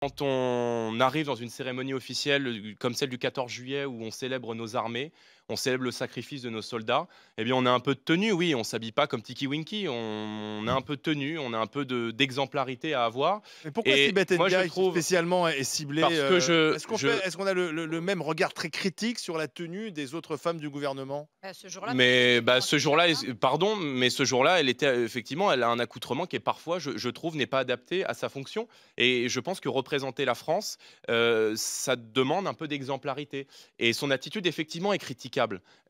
Quand on arrive dans une cérémonie officielle, comme celle du 14 juillet où on célèbre nos armées, on célèbre le sacrifice de nos soldats, eh bien, on a un peu de tenue, oui, on s'habille pas comme Tiki Winky, on a un peu de tenue, on a un peu d'exemplarité à avoir Mais pourquoi et Sibeth moi je Ndiaye trouve spécialement est ciblée, parce que je est-ce qu'on a le même regard très critique sur la tenue des autres femmes du gouvernement? Bah, ce jour-là, parce qu'elles mais étaient bah, en ce t-shirt, jour-là, hein. pardon, mais ce jour-là, elle était effectivement, elle a un accoutrement qui est parfois, je trouve, n'est pas adapté à sa fonction. Et je pense que représenter la France, ça demande un peu d'exemplarité. Et son attitude, effectivement, est critiquable.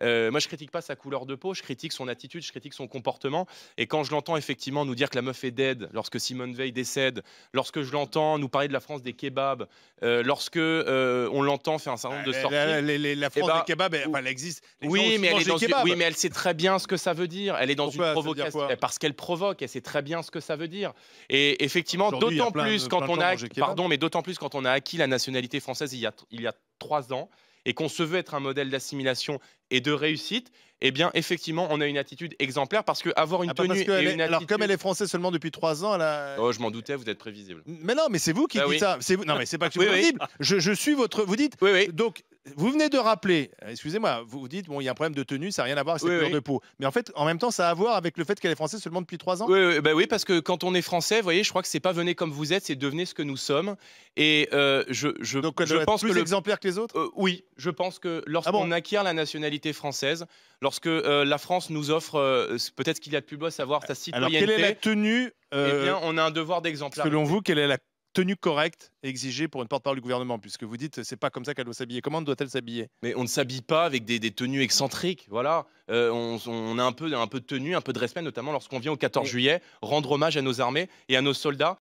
Moi, je critique pas sa couleur de peau, je critique son attitude, je critique son comportement. Et quand je l'entends effectivement nous dire que la meuf est dead lorsque Simone Veil décède, lorsque je l'entends nous parler de la France des kebabs, lorsque on l'entend faire un certain nombre de sorties, La eh France des ben, kebabs, enfin, elle existe. Les gens oui, aussi mais mangent des kebabs. oui, mais elle sait très bien ce que ça veut dire. Elle est dans une Pourquoi? Ça veut dire provocation quoi? parce qu'elle provoque, elle sait très bien ce que ça veut dire. Et effectivement, Aujourd'hui, il y a d'autant plus quand plein de on gens a mangent des kebabs. mais d'autant plus quand on a acquis la nationalité française il y a 3 ans et qu'on se veut être un modèle d'assimilation et de réussite, eh bien, effectivement, on a une attitude exemplaire parce qu'avoir une Ah, pas parce tenue qu'elle et est une alors comme elle attitude. est française seulement depuis 3 ans, elle a Oh, je m'en doutais, vous êtes prévisible. mais non, mais c'est vous qui Bah dites oui. ça. C'est vous non, mais c'est pas que je Oui, suis oui. crédible. Je suis votre vous dites Oui, oui. donc vous venez de rappeler, excusez-moi, vous dites: «Bon, il y a un problème de tenue, ça a rien à voir avec sa Oui, couleur oui. de peau». Mais en fait, en même temps, ça a à voir avec le fait qu'elle est française seulement depuis 3 ans? Oui, oui, bah oui, parce que quand on est français, vous voyez, je crois que c'est pas venez comme vous êtes, c'est devenez ce que nous sommes. Et Donc elle je doit être pense que plus exemplaire que les autres? oui, je pense que Ah lorsqu'on bon? acquiert la nationalité française, lorsque la France nous offre peut-être ce qu'il y a de plus beau, à savoir sa Alors quelle est la citoyenneté, tenue, eh bien, on a un devoir selon d'exemplarité. vous, quelle est la tenue correcte exigée pour une porte-parole du gouvernement? Puisque vous dites: «C'est pas comme ça qu'elle doit s'habiller». Comment doit-elle s'habiller? Mais on ne s'habille pas avec des tenues excentriques, voilà. On a un peu de tenue, un peu de respect, notamment lorsqu'on vient au 14 Mais juillet, rendre hommage à nos armées et à nos soldats.